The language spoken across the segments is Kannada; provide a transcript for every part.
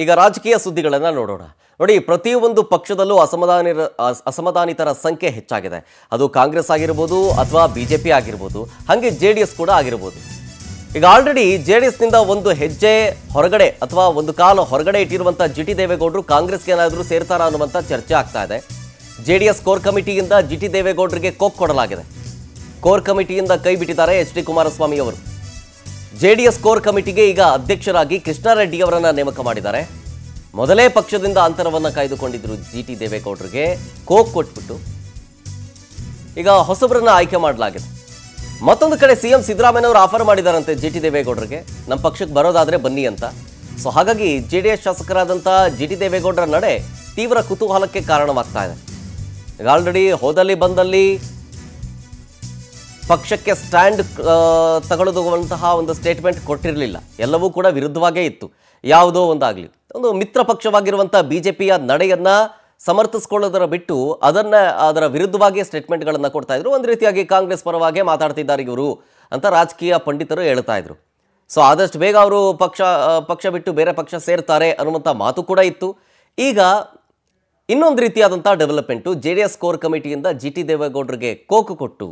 ಈಗ ರಾಜಕೀಯ ಸುದ್ದಿಗಳನ್ನು ನೋಡೋಣ. ನೋಡಿ, ಪ್ರತಿಯೊಂದು ಪಕ್ಷದಲ್ಲೂ ಅಸಮಾಧಾನಿತರ ಸಂಖ್ಯೆ ಹೆಚ್ಚಾಗಿದೆ. ಅದು ಕಾಂಗ್ರೆಸ್ ಆಗಿರ್ಬೋದು ಅಥವಾ ಬಿಜೆಪಿ ಆಗಿರ್ಬೋದು, ಹಾಗೆ JDS ಕೂಡ ಆಗಿರ್ಬೋದು. ಈಗ ಆಲ್ರೆಡಿ JDSನಿಂದ ಒಂದು ಹೆಜ್ಜೆ ಹೊರಗಡೆ ಅಥವಾ ಒಂದು ಕಾಲು ಹೊರಗಡೆ ಇಟ್ಟಿರುವಂಥ GT ದೇವೇಗೌಡರು ಕಾಂಗ್ರೆಸ್ಗೆ ಏನಾದರೂ ಸೇರ್ತಾರಾ ಅನ್ನುವಂಥ ಚರ್ಚೆ ಆಗ್ತಾ ಇದೆ. JDS ಕೋರ್ ಕಮಿಟಿಯಿಂದ GT ದೇವೇಗೌಡರಿಗೆ ಕೋಕ್ ಕೊಡಲಾಗಿದೆ. ಕೋರ್ ಕಮಿಟಿಯಿಂದ ಕೈ ಬಿಟ್ಟಿದ್ದಾರೆ HD ಕುಮಾರಸ್ವಾಮಿ ಅವರು. JDS ಕೋರ್ ಕಮಿಟಿಗೆ ಈಗ ಅಧ್ಯಕ್ಷರಾಗಿ ಕೃಷ್ಣಾರೆಡ್ಡಿ ಅವರನ್ನ ನೇಮಕ ಮಾಡಿದ್ದಾರೆ. ಮೊದಲೇ ಪಕ್ಷದಿಂದ ಅಂತರವನ್ನು ಕಾಯ್ದುಕೊಂಡಿದ್ರು GT ದೇವೇಗೌಡರಿಗೆ ಕೋಕ್ ಕೊಟ್ಬಿಟ್ಟು ಈಗ ಹೊಸಬರನ್ನ ಆಯ್ಕೆ ಮಾಡಲಾಗಿದೆ. ಮತ್ತೊಂದು ಕಡೆ CM ಸಿದ್ದರಾಮಯ್ಯನವರು ಆಫರ್ ಮಾಡಿದಾರಂತೆ GT ದೇವೇಗೌಡರಿಗೆ, ನಮ್ಮ ಪಕ್ಷಕ್ಕೆ ಬರೋದಾದ್ರೆ ಬನ್ನಿ ಅಂತ. ಸೊ ಹಾಗಾಗಿ JDS ಶಾಸಕರಾದಂಥ GT ದೇವೇಗೌಡರ ನಡೆ ತೀವ್ರ ಕುತೂಹಲಕ್ಕೆ ಕಾರಣವಾಗ್ತಾ ಇದೆ. ಈಗ ಆಲ್ರೆಡಿ ಹೋದಲ್ಲಿ ಬಂದಲ್ಲಿ ಪಕ್ಷಕ್ಕೆ ಸ್ಟ್ಯಾಂಡ್ ತಗೊಳ್ಳೋದುವಂತಹ ಒಂದು ಸ್ಟೇಟ್ಮೆಂಟ್ ಕೊಟ್ಟಿರಲಿಲ್ಲ. ಎಲ್ಲವೂ ಕೂಡ ವಿರುದ್ಧವಾಗೇ ಇತ್ತು. ಯಾವುದೋ ಒಂದಾಗಲಿ, ಒಂದು ಮಿತ್ರ ಪಕ್ಷವಾಗಿರುವಂಥ BJPಯ ನಡೆಯನ್ನು ಸಮರ್ಥಿಸ್ಕೊಳ್ಳೋದರ ಬಿಟ್ಟು ಅದರ ವಿರುದ್ಧವಾಗಿ ಸ್ಟೇಟ್ಮೆಂಟ್ಗಳನ್ನು ಕೊಡ್ತಾ ಇದ್ರು. ಒಂದು ರೀತಿಯಾಗಿ ಕಾಂಗ್ರೆಸ್ ಪರವಾಗಿ ಮಾತಾಡ್ತಿದ್ದಾರೆ ಇವರು ಅಂತ ರಾಜಕೀಯ ಪಂಡಿತರು ಹೇಳ್ತಾ ಇದ್ರು. ಸೊ ಆದಷ್ಟು ಬೇಗ ಅವರು ಪಕ್ಷ ಬಿಟ್ಟು ಬೇರೆ ಪಕ್ಷ ಸೇರ್ತಾರೆ ಅನ್ನುವಂಥ ಮಾತು ಕೂಡ ಇತ್ತು. ಈಗ ಇನ್ನೊಂದು ರೀತಿಯಾದಂಥ ಡೆವಲಪ್ಮೆಂಟು, JDS ಕೋರ್ ಕಮಿಟಿಯಿಂದ GT ದೇವೇಗೌಡರಿಗೆ ಕೋಕು ಕೊಟ್ಟು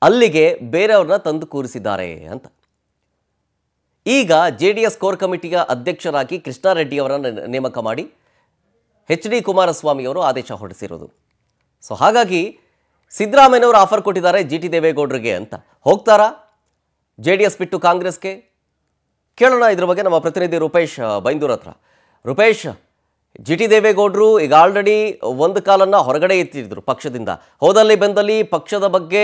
ಅಲ್ಲಿಗೆ ಬೇರೆಯವ್ರನ್ನ ತಂದು ಕೂರಿಸಿದ್ದಾರೆ ಅಂತ. ಈಗ JDS ಕೋರ್ ಕಮಿಟಿಯ ಅಧ್ಯಕ್ಷರಾಗಿ ಕೃಷ್ಣಾರೆಡ್ಡಿ ಅವರನ್ನು ನೇಮಕ ಮಾಡಿ HD ಕುಮಾರಸ್ವಾಮಿ ಅವರು ಆದೇಶ ಹೊರಡಿಸಿರೋದು. ಸೊ ಹಾಗಾಗಿ ಸಿದ್ದರಾಮಯ್ಯನವರು ಆಫರ್ ಕೊಟ್ಟಿದ್ದಾರೆ GT ದೇವೇಗೌಡರಿಗೆ ಅಂತ. ಹೋಗ್ತಾರಾ JDS ಬಿಟ್ಟು ಕಾಂಗ್ರೆಸ್ಗೆ? ಕೇಳೋಣ ಇದ್ರ ಬಗ್ಗೆ ನಮ್ಮ ಪ್ರತಿನಿಧಿ ರೂಪೇಶ್ ಬೈಂದೂರ್ ಹತ್ರ. ರೂಪೇಶ್, GT ದೇವೇಗೌಡರು ಈಗ ಆಲ್ರೆಡಿ ಒಂದು ಕಾಲನ್ನು ಹೊರಗಡೆ ಎತ್ತಿದ್ರು ಪಕ್ಷದಿಂದ. ಹೋದಲ್ಲಿ ಬಂದಲ್ಲಿ ಪಕ್ಷದ ಬಗ್ಗೆ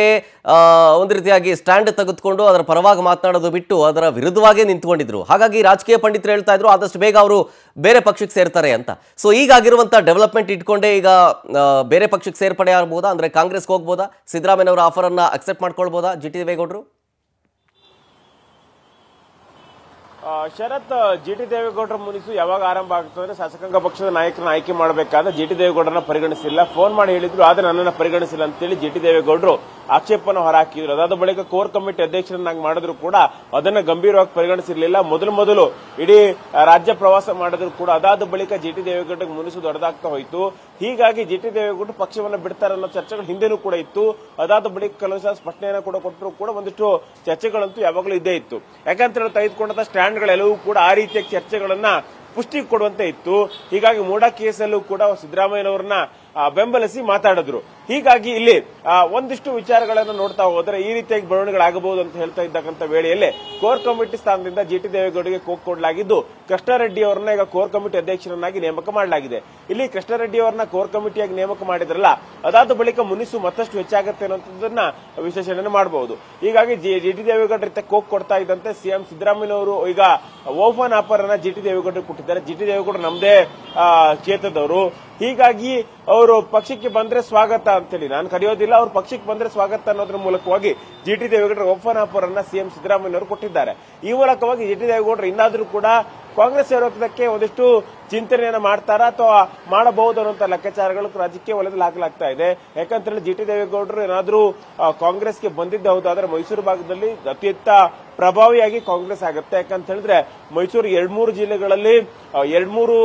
ಒಂದು ರೀತಿಯಾಗಿ ಸ್ಟ್ಯಾಂಡ್ ತೆಗೆದುಕೊಂಡು ಅದರ ಪರವಾಗಿ ಮಾತನಾಡೋದು ಬಿಟ್ಟು ಅದರ ವಿರುದ್ಧವಾಗಿ ನಿಂತ್ಕೊಂಡಿದ್ರು. ಹಾಗಾಗಿ ರಾಜಕೀಯ ಪಂಡಿತರು ಹೇಳ್ತಾ ಇದ್ರು ಆದಷ್ಟು ಬೇಗ ಅವರು ಬೇರೆ ಪಕ್ಷಕ್ಕೆ ಸೇರ್ತಾರೆ ಅಂತ. ಸೊ ಈಗಾಗಿರುವಂಥ ಡೆವಲಪ್ಮೆಂಟ್ ಇಟ್ಕೊಂಡೇ ಈಗ ಬೇರೆ ಪಕ್ಷಕ್ಕೆ ಸೇರ್ಪಡೆ ಆಗ್ಬೋದಾ? ಅಂದರೆ ಕಾಂಗ್ರೆಸ್ಗೆ ಹೋಗ್ಬೋದಾ? ಸಿದ್ದರಾಮಯ್ಯನವರ ಆಫರನ್ನು ಅಕ್ಸೆಪ್ಟ್ ಮಾಡ್ಕೊಳ್ಬೋದಾ GT ದೇವೇಗೌಡರು? ಶರತ್, GT ದೇವೇಗೌಡರ ಮುನಿಸು ಯಾವಾಗ ಆರಂಭ ಆಗ್ತದೆ, ಶಾಸಕಾಂಗ ಪಕ್ಷದ ನಾಯಕರನ್ನ ಆಯ್ಕೆ ಮಾಡಬೇಕಾದ GT ದೇವೇಗೌಡರನ್ನ ಪರಿಗಣಿಸಿಲ್ಲ. ಫೋನ್ ಮಾಡಿ ಹೇಳಿದ್ರು, ಆದ್ರೆ ನನ್ನನ್ನು ಪರಿಗಣಿಸಿಲ್ಲ ಅಂತೇಳಿ GT ದೇವೇಗೌಡರು ಆಕ್ಷೇಪವನ್ನು ಹೊರಹಾಕಿದ್ರು. ಅದಾದ ಬಳಿಕ ಕೋರ್ ಕಮಿಟಿ ಅಧ್ಯಕ್ಷರನ್ನಾಗಿ ಮಾಡಿದ್ರು ಕೂಡ ಅದನ್ನ ಗಂಭೀರವಾಗಿ ಪರಿಗಣಿಸಿರ್ಲಿಲ್ಲ. ಮೊದಲು ಇಡೀ ರಾಜ್ಯ ಪ್ರವಾಸ ಮಾಡಿದ್ರು ಕೂಡ ಅದಾದ ಬಳಿಕ GT ದೇವೇಗೌಡರಿಗೆ ಮುನಿಸು ದೊಡ್ಡದಾಗ್ತಾ ಹೋಯಿತು. ಹೀಗಾಗಿ GT ದೇವೇಗೌಡರು ಪಕ್ಷವನ್ನು ಬಿಡ್ತಾರೆ ಅನ್ನೋ ಚರ್ಚೆಗಳು ಹಿಂದೆನೂ ಕೂಡ ಇತ್ತು. ಅದಾದ ಬಳಿಕ ಕೆಲವು ಸ್ಪಷ್ಟನೆಯನ್ನು ಕೂಡ ಕೊಟ್ಟರು ಕೂಡ ಒಂದಿಷ್ಟು ಚರ್ಚೆಗಳಂತೂ ಯಾವಾಗಲೂ ಇದ್ದೇ ಇತ್ತು. ಯಾಕಂತ ತೆಗೆದುಕೊಂಡಂತ ಸ್ಟ್ಯಾಂಡ್ಗಳೆಲ್ಲವೂ ಕೂಡ ಆ ರೀತಿಯ ಚರ್ಚೆಗಳನ್ನ ಪುಷ್ಟಿ ಕೊಡುವಂತೆ ಇತ್ತು. ಹೀಗಾಗಿ ಮೂಡಾ ಕೇಸಲ್ಲೂ ಕೂಡ ಸಿದ್ದರಾಮಯ್ಯನವರನ್ನ ಬೆಂಬಲಿಸಿ ಮಾತಾಡಿದ್ರು. ಹೀಗಾಗಿ ಇಲ್ಲಿ ಒಂದಿಷ್ಟು ವಿಚಾರಗಳನ್ನು ನೋಡ್ತಾ ಹೋದ್ರೆ ಈ ರೀತಿಯಾಗಿ ಬೆಳವಣಿಗೆಗಳಾಗಬಹುದು ಅಂತ ಹೇಳ್ತಾ ಇದ್ದಕ್ಕಂಥ ವೇಳೆಯಲ್ಲಿ ಕೋರ್ ಕಮಿಟಿ ಸ್ಥಾನದಿಂದ GT ದೇವೇಗೌಡರಿಗೆ ಕೋಕ್ ಕೊಡಲಾಗಿದ್ದು, ಕೃಷ್ಣಾರೆಡ್ಡಿ ಅವರನ್ನ ಈಗ ಕೋರ್ ಕಮಿಟಿ ಅಧ್ಯಕ್ಷರನ್ನಾಗಿ ನೇಮಕ ಮಾಡಲಾಗಿದೆ. ಇಲ್ಲಿ ಕೃಷ್ಣಾರೆಡ್ಡಿ ಅವರನ್ನ ಕೋರ್ ಕಮಿಟಿಯಾಗಿ ನೇಮಕ ಮಾಡಿದ್ರಲ್ಲ, ಅದಾದ ಬಳಿಕ ಮುನಿಸು ಮತ್ತಷ್ಟು ಹೆಚ್ಚಾಗುತ್ತೆ ಅನ್ನೋದನ್ನ ವಿಶ್ಲೇಷಣೆ ಮಾಡಬಹುದು. ಹೀಗಾಗಿ GT ದೇವೇಗೌಡರ ಕೋಕ್ ಕೊಡ್ತಾ ಇದ್ದಂತೆ CM ಸಿದ್ದರಾಮಯ್ಯನವರು ಈಗ ಓಪನ್ ಆಫರ್ ಅನ್ನ GT ದೇವೇಗೌಡರಿಗೆ ಕೊಟ್ಟಿದ್ದಾರೆ. GT ದೇವೇಗೌಡರು ನಮ್ಮದೇ ಕ್ಷೇತ್ರದವರು, ಹೀಗಾಗಿ ಅವರು ಪಕ್ಷಕ್ಕೆ ಬಂದ್ರೆ ಸ್ವಾಗತ ಅಂತೇಳಿ ನಾನು ಕರೆಯೋದಿಲ್ಲ, ಅವ್ರು ಪಕ್ಷಕ್ಕೆ ಬಂದ್ರೆ ಸ್ವಾಗತ ಅನ್ನೋದ್ರ ಮೂಲಕವಾಗಿ GT ದೇವೇಗೌಡರ ಓಪನ್ ಆಫರ್ ಅನ್ನ CM ಸಿದ್ದರಾಮಯ್ಯನವರು ಕೊಟ್ಟಿದ್ದಾರೆ. ಈ ಮೂಲಕವಾಗಿ GT ದೇವೇಗೌಡರು ಇನ್ನಾದ್ರೂ ಕೂಡ ಕಾಂಗ್ರೆಸ್ ಸೇರೋದಕ್ಕೆ ಒಂದಿಷ್ಟು ಚಿಂತನೆಯನ್ನು ಮಾಡ್ತಾರಾ ಅಥವಾ ಮಾಡಬಹುದು ಅನ್ನುವಂತ ಲೆಕ್ಕಾಚಾರಗಳು ರಾಜಕೀಯ ವಲಯದಲ್ಲಿ ಹಾಕಲಾಗ್ತಾ ಇದೆ. ಯಾಕಂತೇಳಿ GT ದೇವೇಗೌಡರು ಏನಾದ್ರೂ ಕಾಂಗ್ರೆಸ್ಗೆ ಬಂದಿದ್ದೆ ಹೌದಾದ್ರೆ ಮೈಸೂರು ಭಾಗದಲ್ಲಿ ಅತ್ಯಂತ ಪ್ರಭಾವಿಯಾಗಿ ಕಾಂಗ್ರೆಸ್ ಆಗುತ್ತೆ. ಯಾಕಂತ ಹೇಳಿದ್ರೆ ಮೈಸೂರು 2-3 ಜಿಲ್ಲೆಗಳಲ್ಲಿ 2-3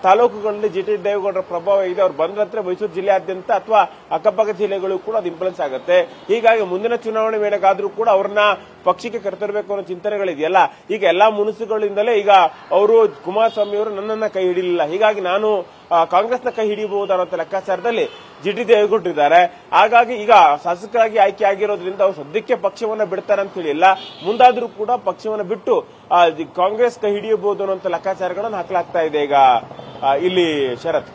ತಾಲೂಕುಗಳಲ್ಲಿ GT ದೇವೇಗೌಡರ ಪ್ರಭಾವ ಇದೆ. ಅವ್ರು ಬಂದ್ರೆ ಮೈಸೂರು ಜಿಲ್ಲೆಯಾದ್ಯಂತ ಅಥವಾ ಅಕ್ಕಪಕ್ಕ ಜಿಲ್ಲೆಗಳು ಕೂಡ ಅದು ಇಂಪ್ಲುಯೆನ್ಸ್ ಆಗುತ್ತೆ. ಹೀಗಾಗಿ ಮುಂದಿನ ಚುನಾವಣೆ ವೇಳೆಗಾದ್ರೂ ಕೂಡ ಅವ್ರನ್ನ ಪಕ್ಷಕ್ಕೆ ಕರೆತರಬೇಕು ಅನ್ನೋ ಚಿಂತನೆಗಳಿದೆಯಲ್ಲ, ಈಗ ಎಲ್ಲಾ ಮುನಿಸುಗಳಿಂದಲೇ ಈಗ ಅವರು ಕುಮಾರಸ್ವಾಮಿ ಅವರು ನನ್ನನ್ನ ಕೈ ಹಿಡಿಯಲಿಲ್ಲ, ಹೀಗಾಗಿ ನಾನು ಕಾಂಗ್ರೆಸ್ನ ಕೈ ಹಿಡಿಯಬಹುದು ಅನ್ನೋ ಲೆಕ್ಕಾಚಾರದಲ್ಲಿ GT ದೇವೇಗೌಡರು ಇದ್ದಾರೆ. ಹಾಗಾಗಿ ಈಗ ಶಾಸಕರಾಗಿ ಆಯ್ಕೆ ಆಗಿರೋದ್ರಿಂದ ಅವರು ಸದ್ಯಕ್ಕೆ ಪಕ್ಷವನ್ನ ಬಿಡ್ತಾರೆ ಅಂತ ಹೇಳಿಲ್ಲ, ಮುಂದಾದ್ರೂ ಕೂಡ ಪಕ್ಷವನ್ನ ಬಿಟ್ಟು ಕಾಂಗ್ರೆಸ್ ಕೈ ಹಿಡಿಯಬಹುದು ಅನ್ನೋ ಲೆಕ್ಕಾಚಾರಗಳನ್ನು ಹಾಕಲಾಗ್ತಾ ಇದೆ ಈಗ ಇಲ್ಲಿ ಶರತ್.